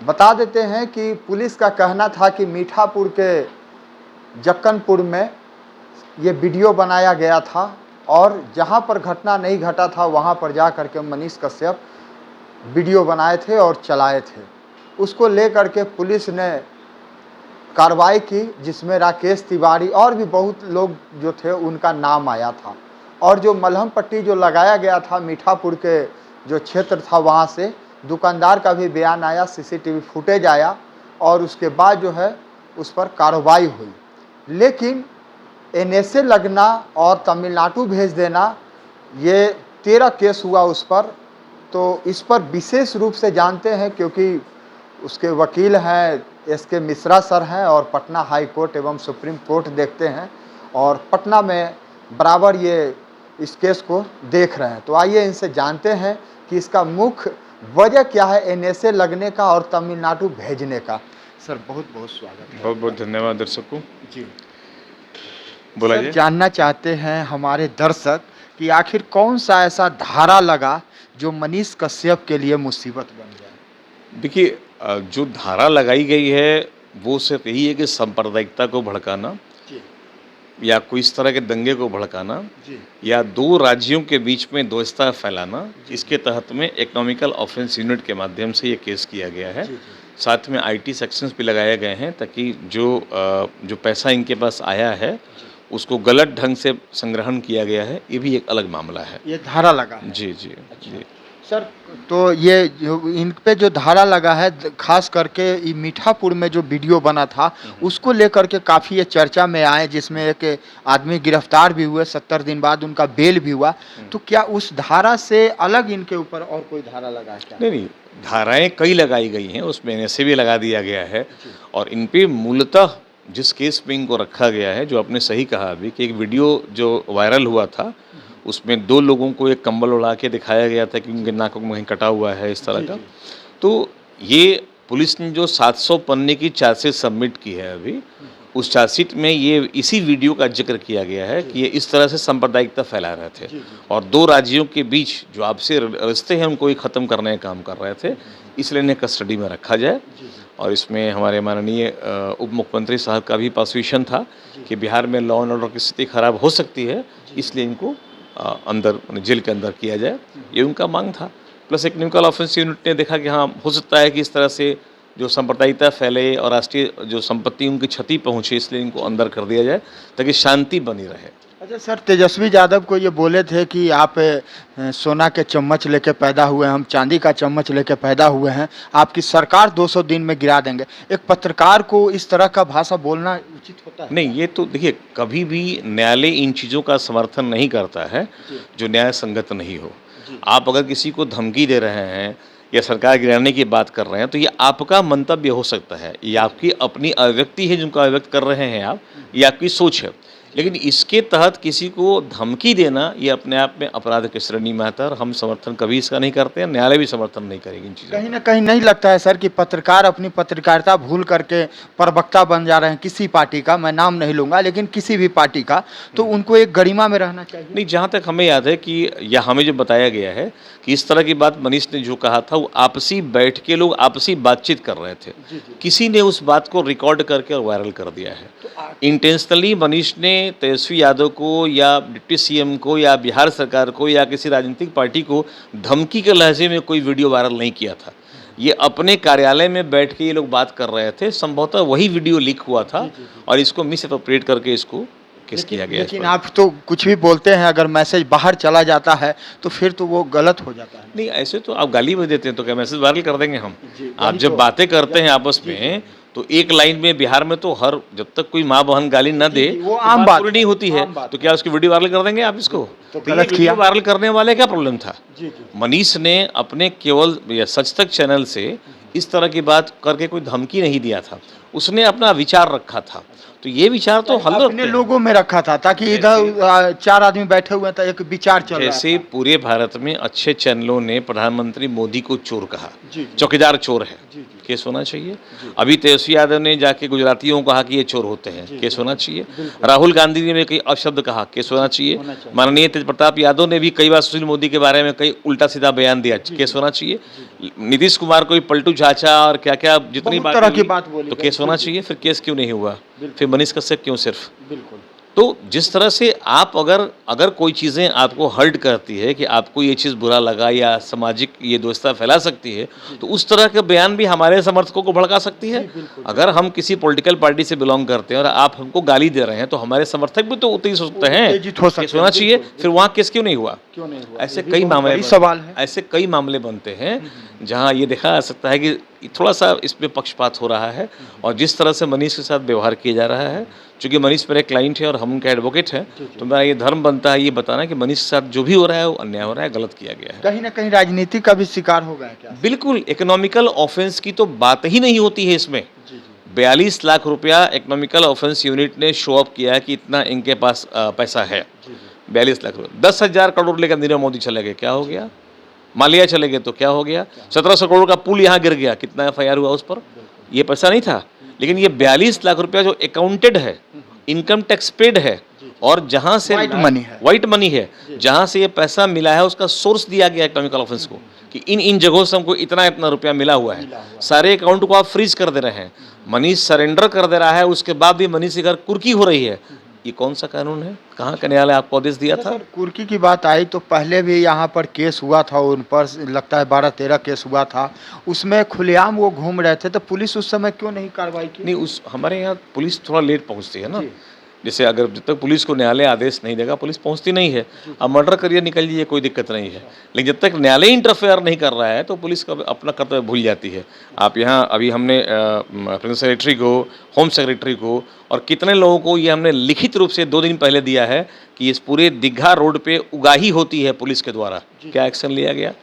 बता देते हैं कि पुलिस का कहना था कि मीठापुर के जक्कनपुर में ये वीडियो बनाया गया था और जहां पर घटना नहीं घटा था वहां पर जा कर के मनीष कश्यप वीडियो बनाए थे और चलाए थे। उसको लेकर के पुलिस ने कार्रवाई की, जिसमें राकेश तिवारी और भी बहुत लोग जो थे उनका नाम आया था। और जो मलहम पट्टी जो लगाया गया था मीठापुर के जो क्षेत्र था वहाँ से दुकानदार का भी बयान आया, सीसीटीवी फुटेज आया और उसके बाद जो है उस पर कार्रवाई हुई। लेकिन एनएसए लगना और तमिलनाडु भेज देना, ये 13 केस हुआ उस पर। तो इस पर विशेष रूप से जानते हैं क्योंकि उसके वकील हैं एसके मिश्रा सर हैं और पटना हाई कोर्ट एवं सुप्रीम कोर्ट देखते हैं और पटना में बराबर ये इस केस को देख रहे हैं। तो आइए इनसे जानते हैं कि इसका मुख्य वजह क्या है एनएसए लगने का और तमिलनाडु भेजने का। सर बहुत बहुत स्वागत है। बहुत बहुत धन्यवाद दर्शकों। जी बोलिए। जानना चाहते हैं हमारे दर्शक कि आखिर कौन सा ऐसा धारा लगा जो मनीष कश्यप के लिए मुसीबत बन गया। देखिए, जो धारा लगाई गई है वो सिर्फ यही है कि सांप्रदायिकता को भड़काना या कोई इस तरह के दंगे को भड़काना या दो राज्यों के बीच में दोस्ता फैलाना। इसके तहत में इकोनॉमिकल ऑफेंस यूनिट के माध्यम से ये केस किया गया है। साथ में आईटी सेक्शंस भी लगाए गए हैं ताकि जो पैसा इनके पास आया है उसको गलत ढंग से संग्रहण किया गया है, ये भी एक अलग मामला है। ये धारा लगा है। जी जी जी सर, तो ये इन पे जो धारा लगा है खास करके मीठापुर में जो वीडियो बना था उसको लेकर के काफ़ी ये चर्चा में आए, जिसमें एक आदमी गिरफ्तार भी हुए, 70 दिन बाद उनका बेल भी हुआ। तो क्या उस धारा से अलग इनके ऊपर और कोई धारा लगा है क्या? नहीं, धाराएं कई लगाई गई हैं, उसमें एनएसए भी लगा दिया गया है। और इन पे मूलतः जिस केस में इनको रखा गया है, जो आपने सही कहा अभी कि एक वीडियो जो वायरल हुआ था उसमें 2 लोगों को एक कंबल उड़ा के दिखाया गया था कि उनके नाकों में कहीं कटा हुआ है इस तरह का। तो ये पुलिस ने जो 700 पन्ने की चार्जशीट सबमिट की है अभी, उस चार्जशीट में ये इसी वीडियो का जिक्र किया गया है कि ये इस तरह से सांप्रदायिकता फैला रहे थे और 2 राज्यों के बीच जो आपसी रिश्ते हैं उनको ही ख़त्म करने का काम कर रहे थे। इसलिए इन्हें कस्टडी में रखा जाए। और इसमें हमारे माननीय उप मुख्यमंत्री साहब का भी पासविशन था कि बिहार में लॉ एंड ऑर्डर की स्थिति खराब हो सकती है, इसलिए इनको अंदर जेल के अंदर किया जाए, ये उनका मांग था। प्लस इकोनॉमिकल ऑफेंस यूनिट ने देखा कि हाँ हो सकता है कि इस तरह से जो सांप्रदायिकता फैले और राष्ट्रीय जो संपत्ति उनकी क्षति पहुँचे, इसलिए इनको अंदर कर दिया जाए ताकि शांति बनी रहे। अच्छा सर, तेजस्वी यादव को ये बोले थे कि आप सोना के चम्मच लेके पैदा हुए हैं, हम चांदी का चम्मच लेके पैदा हुए हैं, आपकी सरकार 200 दिन में गिरा देंगे। एक पत्रकार को इस तरह का भाषा बोलना उचित होता है? नहीं, ये तो देखिए, कभी भी न्यायालय इन चीज़ों का समर्थन नहीं करता है जो न्याय संगत नहीं हो। आप अगर किसी को धमकी दे रहे हैं या सरकार गिराने की बात कर रहे हैं तो ये आपका मंतव्य हो सकता है, ये आपकी अपनी अभिव्यक्ति है जिनको अभिव्यक्त कर रहे हैं आप, ये आपकी सोच है। लेकिन इसके तहत किसी को धमकी देना ये अपने आप में अपराध की श्रेणी में आता है और हम समर्थन कभी इसका नहीं करते हैं, न्यायालय भी समर्थन नहीं करेगी इन चीज़ों। कहीं ना कहीं नहीं लगता है सर कि पत्रकार अपनी पत्रकारिता भूल करके प्रवक्ता बन जा रहे हैं किसी पार्टी का, मैं नाम नहीं लूंगा लेकिन किसी भी पार्टी का, तो उनको एक गरिमा में रहना चाहिए? नहीं, जहाँ तक हमें याद है कि या हमें जो बताया गया है कि इस तरह की बात मनीष ने जो कहा था वो आपसी बैठ के लोग आपसी बातचीत कर रहे थे। किसी ने उस बात को रिकॉर्ड करके और वायरल कर दिया है। इंटेंशनली मनीष ने तेजस्वी यादव को या डिप्टी सीएम को या बिहार सरकार को या किसी राजनीतिक पार्टी को धमकी के लहजे में कोई वीडियो वायरल नहीं किया था। ये अपने कार्यालय में बैठ के ये लोग बात कर रहे थे, संभवतः वही वीडियो लीक हुआ था और इसको मिस अप्रोप्रिएट करके इसको केस किया गया। लेकिन आप तो कुछ भी बोलते हैं, अगर मैसेज बाहर चला जाता है तो फिर तो वो गलत हो जाता है। नहीं, ऐसे तो आप गाली भी देते हैं तो क्या मैसेज वायरल कर देंगे हम? आप जब बातें करते हैं आपस में तो एक लाइन में बिहार में तो हर जब तक कोई माँ बहन गाली न दे वो आम बात नहीं होती है, तो क्या उसकी वीडियो वायरल कर देंगे आप इसको? तो गलत किया। वायरल करने वाले क्या प्रॉब्लम था? मनीष ने अपने केवल सच तक चैनल से इस तरह की बात करके कोई धमकी नहीं दिया था, उसने अपना विचार रखा था। तो ये विचार तो हल रखते अपने हैं। लोगों में रखा था ताकि इधर 4 आदमी बैठे हुए थे, एक विचार चल रहा जैसे था। पूरे भारत में अच्छे चैनलों ने प्रधानमंत्री मोदी को चोर कहा, जी, जी। चौकीदार चोर है, जी, जी। केस होना चाहिए। अभी तेजस्वी यादव ने जाके गुजरातियों को कहा कि ये चोर होते हैं, केस होना चाहिए। राहुल गांधी ने भी कई अपशब्द कहा, केस होना चाहिए। माननीय तेज प्रताप यादव ने भी कई बार सुशील मोदी के बारे में कई उल्टा सीधा बयान दिया, केस होना चाहिए। नीतीश कुमार को भी पलटू चाचा और क्या क्या जितनी बहुत तरह की हुई, बात बोली तो गई। केस होना चाहिए। फिर केस क्यों नहीं हुआ? फिर मनीष कश्यप क्यों सिर्फ? बिल्कुल। तो जिस तरह से आप अगर कोई चीज़ें आपको हर्ट करती है कि आपको ये चीज़ बुरा लगा या सामाजिक ये दोस्ता फैला सकती है, तो उस तरह के बयान भी हमारे समर्थकों को भड़का सकती है। अगर हम किसी पॉलिटिकल पार्टी से बिलोंग करते हैं और आप हमको गाली दे रहे हैं, तो हमारे समर्थक भी तो उतने ही सोचते हैं उत्तेजित हो सकते केस होना हैं, चाहिए। बिल्कुल, फिर वहाँ केस क्यों नहीं हुआ? क्यों नहीं हुआ? ऐसे ये भी कई बहुत मामले बड़ी सवाल है। ऐसे कई मामले बनते हैं जहाँ ये देखा जा सकता है कि थोड़ा सा इसमें पक्षपात हो रहा है। और जिस तरह से मनीष के साथ व्यवहार किया जा रहा है, चूंकि मनीष मेरे क्लाइंट है और हम उनके एडवोकेट हैं, तो मेरा ये धर्म बनता है ये बताना कि मनीष के साथ जो भी हो रहा है वो अन्याय हो रहा है, गलत किया गया है। कहीं ना कहीं राजनीति का भी शिकार हो गया है क्या? बिल्कुल, इकोनॉमिकल ऑफेंस की तो बात ही नहीं होती है इसमें। जी, जी। 42 लाख रुपया इकोनॉमिकल ऑफेंस यूनिट ने शो अप किया कि इतना इनके पास पैसा है। 42 लाख रुपये, 10,000 करोड़ लेकर नीरव मोदी चले गए, क्या हो गया? मालिया चले गए तो क्या हो गया? 1700 करोड़ का पुल यहाँ गिर गया, कितना FIR हुआ उस पर? ये पैसा नहीं था। लेकिन ये 42 लाख रुपया जो अकाउंटेड है, इनकम टैक्स पेड है, और जहाँ से व्हाइट मनी है, जहाँ से ये पैसा मिला है उसका सोर्स दिया गया इकोनॉमिकल ऑफेंस को कि इन जगहों से हमको इतना इतना रुपया मिला हुआ है। सारे अकाउंट को आप फ्रीज कर दे रहे हैं, मनीष सरेंडर कर दे रहा है, उसके बाद भी मनीष की अगर कुर्की हो रही है, ये कौन सा कानून है? कहाँ का न्यायालय आपको आदेश दिया था? सर, कुर्की की बात आई तो पहले भी यहाँ पर केस हुआ था, उन पर लगता है 12-13 केस हुआ था, उसमें खुलेआम वो घूम रहे थे, तो पुलिस उस समय क्यों नहीं कार्रवाई की? नहीं, उस हमारे यहाँ पुलिस थोड़ा लेट पहुँचती है ना। जैसे अगर जब तक पुलिस को न्यायालय आदेश नहीं देगा, पुलिस पहुंचती नहीं है। अब मर्डर करिए निकल जाइए, कोई दिक्कत नहीं है, लेकिन जब तक न्यायालय इंटरफेयर नहीं कर रहा है तो पुलिस का अपना कर्तव्य भूल जाती है। आप यहाँ अभी हमने प्रिंसिपल सेक्रेटरी को, होम सेक्रेटरी को और कितने लोगों को ये हमने लिखित रूप से 2 दिन पहले दिया है कि इस पूरे दीघा रोड पे उगाही होती है पुलिस के द्वारा, क्या एक्शन लिया गया?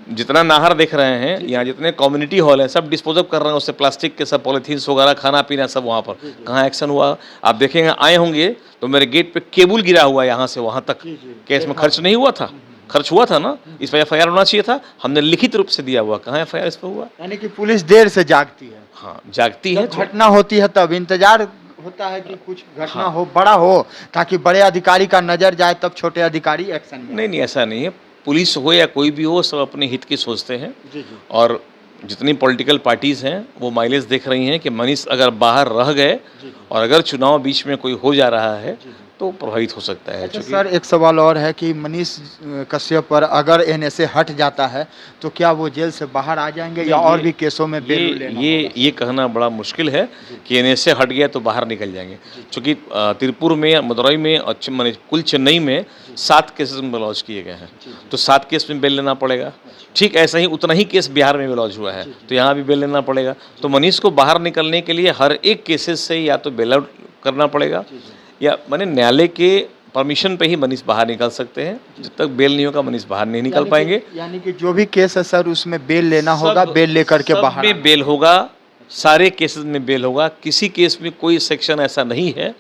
जितना नाहर देख रहे हैं, यहाँ जितने कम्युनिटी हॉल हैं, सब डिस्पोजअप कर रहे हैं उससे, प्लास्टिक के सब पॉलीथीन्स वगैरह, खाना पीना सब वहाँ पर। कहाँ एक्शन हुआ? आप देखेंगे, आए होंगे तो मेरे गेट पे केबल गिरा हुआ है यहाँ से वहाँ तक। क्या इसमें खर्च नहीं हुआ था? खर्च हुआ था ना, इस पर FIR होना चाहिए था, हमने लिखित रूप से दिया हुआ। कहाँ FIR इस पर हुआ? यानी कि पुलिस देर से जागती है। हाँ, जागती है। घटना होती है तब इंतजार होता है कि कुछ घटना हो, बड़ा हो, ताकि बड़े अधिकारी का नजर जाए, तब छोटे अधिकारी एक्शन में। नहीं, ऐसा नहीं है। पुलिस हो या कोई भी हो, सब अपने हित की सोचते हैं। और जितनी पॉलिटिकल पार्टीज़ हैं वो माइलेज देख रही हैं कि मनीष अगर बाहर रह गए और अगर चुनाव बीच में कोई हो जा रहा है तो प्रभावित हो सकता है। अच्छा सर, एक सवाल और है कि मनीष कश्यप पर अगर NSA हट जाता है तो क्या वो जेल से बाहर आ जाएंगे या और भी केसों में बेल लेना होगा? ये कहना बड़ा मुश्किल है कि NSA हट गया तो बाहर निकल जाएंगे, क्योंकि तिरुपुर में, मदुरई में और कुल चेन्नई में 7 केसेस में लॉन्च किए गए हैं, तो 7 केस में बेल लेना पड़ेगा। ठीक ऐसा ही उतना ही केस बिहार में भी लॉन्च हुआ है, तो यहाँ भी बेल लेना पड़ेगा। तो मनीष को बाहर निकलने के लिए हर एक केसेस से या तो बेल आउट करना पड़ेगा या माने न्यायालय के परमिशन पे ही मनीष बाहर निकल सकते हैं। जब तक बेल नहीं होगा मनीष बाहर नहीं निकल पाएंगे। यानी कि जो भी केस है सर उसमें बेल लेना होगा, बेल लेकर के बाहर में बेल होगा, सारे केसेस में बेल होगा। किसी केस में कोई सेक्शन ऐसा नहीं है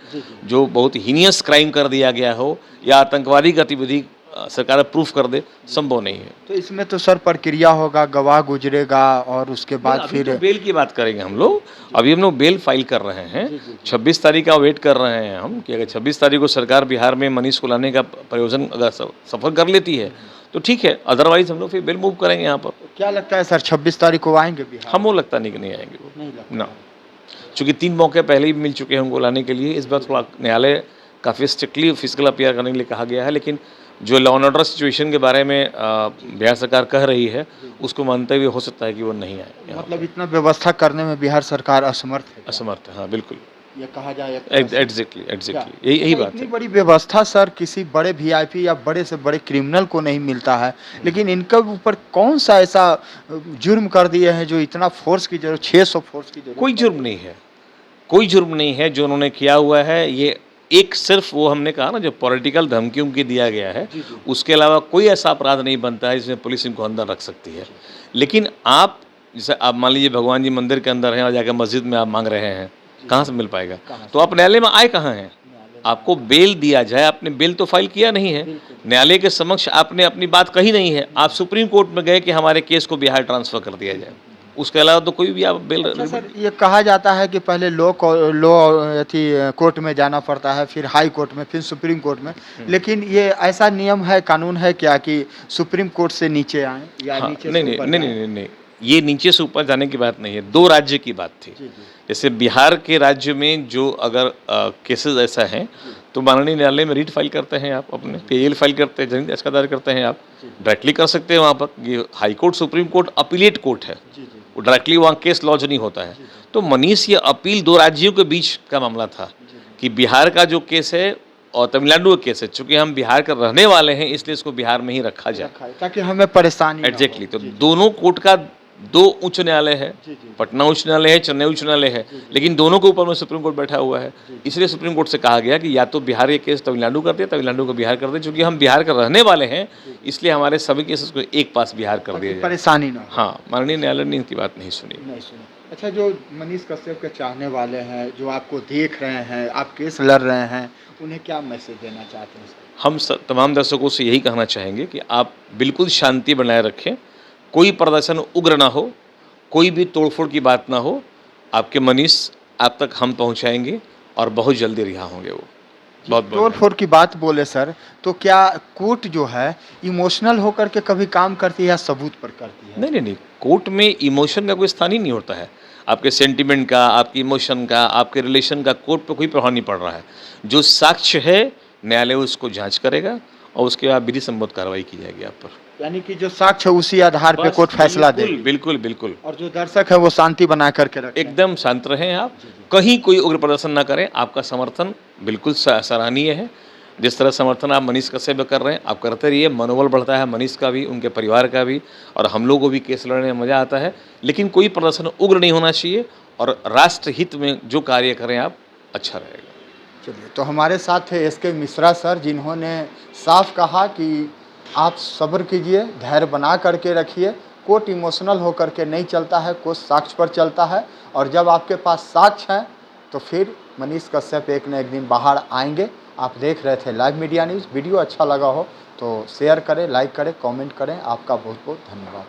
जो बहुत हीनियस क्राइम कर दिया गया हो या आतंकवादी गतिविधि सरकार प्रूफ कर दे, संभव नहीं है। तो इसमें तो सर प्रक्रिया होगा, गवाह गुजरेगा और उसके बाद अभी फिर तो बेल की बात करेंगे हम लोग। अभी हम लोग बेल फाइल कर रहे हैं, 26 तारीख का वेट कर रहे हैं हम कि अगर 26 तारीख को सरकार बिहार में मनीष को लाने का प्रयोजन अगर सफल कर लेती है तो ठीक है, अदरवाइज हम लोग फिर बेल मूव करेंगे यहाँ पर। क्या लगता है सर 26 तारीख को आएंगे बिहार? हमको लगता नहीं कि नहीं आएंगे वो, ना, चूँकि 3 मौके पहले ही मिल चुके हैं हमको लाने के लिए। इस बार थोड़ा न्यायालय काफ़ी स्ट्रिक्टली फिजिकल अपीयर करने के लिए कहा गया है, लेकिन जो लॉ एंड ऑर्डर सिचुएशन के बारे में बिहार सरकार कह रही है उसको मानते हुए हो सकता है कि वो नहीं आए। मतलब इतना व्यवस्था करने में बिहार सरकार असमर्थ है? असमर्थ है, हाँ बिल्कुल, ये कहा जाए। एग्जैक्टली यही बात है। इतनी बड़ी व्यवस्था सर किसी बड़े VIP या बड़े से बड़े क्रिमिनल को नहीं मिलता है, लेकिन इनके ऊपर कौन सा ऐसा जुर्म कर दिए हैं जो इतना फोर्स की जरूरत, 600 फोर्स की जरूरत? कोई जुर्म नहीं है, कोई जुर्म नहीं है जो उन्होंने किया हुआ है। ये एक सिर्फ वो हमने कहा ना जो पॉलिटिकल धमकी उनकी दिया गया है, उसके अलावा कोई ऐसा अपराध नहीं बनता है जिसमें पुलिस इनको अंदर रख सकती है। लेकिन आप जैसे आप मान लीजिए भगवान जी मंदिर के अंदर हैं और जाकर मस्जिद में आप मांग रहे हैं, कहाँ से मिल पाएगा? तो आप न्यायालय में आए कहाँ हैं? आपको बेल दिया जाए, आपने बेल तो फाइल किया नहीं है, न्यायालय के समक्ष आपने अपनी बात कही नहीं है, आप सुप्रीम कोर्ट में गए कि हमारे केस को बिहार ट्रांसफ़र कर दिया जाए, उसके अलावा तो कोई भी आप बेल अच्छा सर, ये कहा जाता है कि पहले लो अथी कोर्ट में जाना पड़ता है, फिर हाई कोर्ट में, फिर सुप्रीम कोर्ट में, लेकिन ये ऐसा नियम है, कानून है क्या कि सुप्रीम कोर्ट से नीचे आए या हाँ, नीचे नहीं, से नहीं, ऊपर नहीं, जाएं? नहीं, नहीं, ये नीचे से ऊपर जाने की बात नहीं है, 2 राज्य की बात थी। जी जी जैसे बिहार के राज्य में जो अगर केसेस ऐसा है, तो माननीय न्यायालय में रीट फाइल करते हैं आप अपने, पीएल फाइल करते हैं, जनहित याचिका दायर करते हैं आप, डायरेक्टली कर सकते हैं वहाँ पर। ये high court, supreme court appellate court है, जी जी वो डायरेक्टली वहाँ केस लॉन्च नहीं होता है। तो मनीष, ये अपील 2 राज्यों के बीच का मामला था कि बिहार का जो केस है और तमिलनाडु का केस है, चूँकि हम बिहार के रहने वाले हैं इसलिए इसको बिहार में ही रखा जाए। रखा है, ताकि हमें परेशानी ना हो। एग्जैक्टली। तो जी, जी, दोनों कोर्ट का 2 उच्च न्यायालय है, जी, जी। पटना उच्च न्यायालय है, चेन्नई उच्च न्यायालय है, लेकिन दोनों के ऊपर में सुप्रीम कोर्ट बैठा हुआ है। इसलिए सुप्रीम कोर्ट से कहा गया कि या तो बिहार ये केस तमिलनाडु कर दे, तमिलनाडु को बिहार कर दे, चूँकि हम बिहार के रहने वाले हैं इसलिए हमारे सभी केसेस को एक पास बिहार कर दिया जाए। परेशानी ना हो। हाँ, माननीय न्यायालय ने इनकी बात नहीं सुनी। नहीं सुना। अच्छा, जो मनीष कश्यप के चाहने वाले हैं, जो आपको देख रहे हैं, आप केस लड़ रहे हैं, उन्हें क्या मैसेज देना चाहते हैं सर? हम तमाम दर्शकों से यही कहना चाहेंगे कि आप बिल्कुल शांति बनाए रखें, कोई प्रदर्शन उग्र ना हो, कोई भी तोड़फोड़ की बात ना हो। आपके मनीष आप तक हम पहुंचाएंगे और बहुत जल्दी रिहा होंगे वो। बहुत बहुत तोड़-फोड़ की बात बोले सर, तो क्या कोर्ट जो है इमोशनल होकर के कभी काम करती है या सबूत पर करती है? नहीं, नहीं, नहीं, कोर्ट में इमोशन का कोई स्थान ही नहीं होता है। आपके सेंटिमेंट का, आपकी इमोशन का, आपके रिलेशन का कोर्ट पे कोई प्रभाव नहीं पड़ रहा है। जो साक्ष्य है, न्यायालय उसको जाँच करेगा और उसके बाद विधि सम्मत कार्रवाई की जाएगी आप पर। यानी कि जो साक्ष्य है उसी आधार पे बस कोर्ट फैसला बिल्कुल, देगी। बिल्कुल, बिल्कुल। और जो दर्शक है वो शांति बना करके रखें। एकदम शांत रहें आप, कहीं कोई उग्र प्रदर्शन ना करें। आपका समर्थन बिल्कुल सराहनीय है। जिस तरह समर्थन आप मनीष कश्यप कर रहे हैं, आप करते रहिए, मनोबल बढ़ता है मनीष का भी, उनके परिवार का भी, और हम लोगों को भी केस लड़ने में मज़ा आता है। लेकिन कोई प्रदर्शन उग्र नहीं होना चाहिए और राष्ट्र हित में जो कार्य करें आप, अच्छा रहेगा। चलिए, तो हमारे साथ थे एसके मिश्रा सर, जिन्होंने साफ कहा कि आप सब्र कीजिए, धैर्य बना करके रखिए, कोर्ट इमोशनल होकर के नहीं चलता है, कोर्ट साक्ष्य पर चलता है, और जब आपके पास साक्ष्य हैं तो फिर मनीष कश्यप एक न एक दिन बाहर आएंगे। आप देख रहे थे लाइव मीडिया न्यूज़। वीडियो अच्छा लगा हो तो शेयर करें, लाइक करें, कमेंट करें। आपका बहुत बहुत धन्यवाद।